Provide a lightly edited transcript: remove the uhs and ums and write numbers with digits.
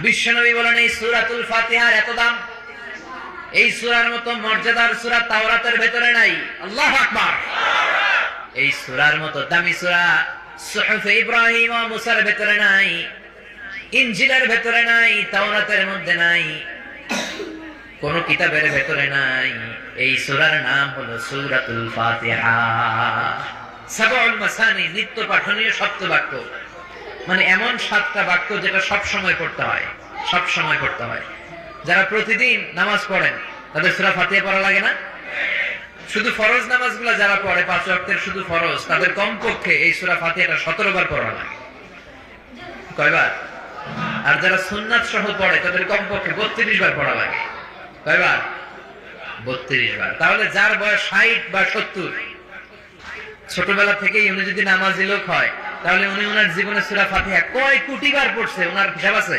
বিশ্বনবী বলেন এই সূরাতুল ফাতিহার এত দাম, এই সূরার মতো মর্যাদার সূরা তাওরাতের ভেতরে নাই। আল্লাহু আকবার। এই সূরার মতো দামি সূরা সুহুফে ইব্রাহিম ও মুসার ভেতরে নাই, ইনজিলের ভেতরে নাই, তাওরাতের মধ্যে নাই, কোন কিতাবের ভেতরে নাই। এই সূরার নাম হলো সূরাতুল ফাতিহা। সাবউল মাসানি, নিত্য পাঠনীয় সপ্তবাক্য, মানে এমন 7টা বাক্য যেটা সব সময় পড়তে হয়, সব সময় পড়তে হয়। যারা প্রতিদিন নামাজ পড়েন তাদের সূরা ফাতিহা পড়া লাগে না? শুধু ফরজ নামাজগুলো যারা পড়ে 5 ওয়াক্তের শুধু ফরজ, তাদের কমপক্ষে এই সূরা ফাতিহাটা 17 বার পড়া লাগে। কয়বার? আর যারা সুন্নাত সহ পড়ে তাদের কমপক্ষে 32 বার পড়া লাগে। কয়বার? 32 বার। তাহলে যার বয়স 60 বা 70, ছোটবেলা থেকেই উনি যদি নামাজি লোক হয়, তাহলে উনি ওনার জীবনে সূরা ফাতিহা কয় কোটি বার পড়ছে, ওনার হিসাব আছে?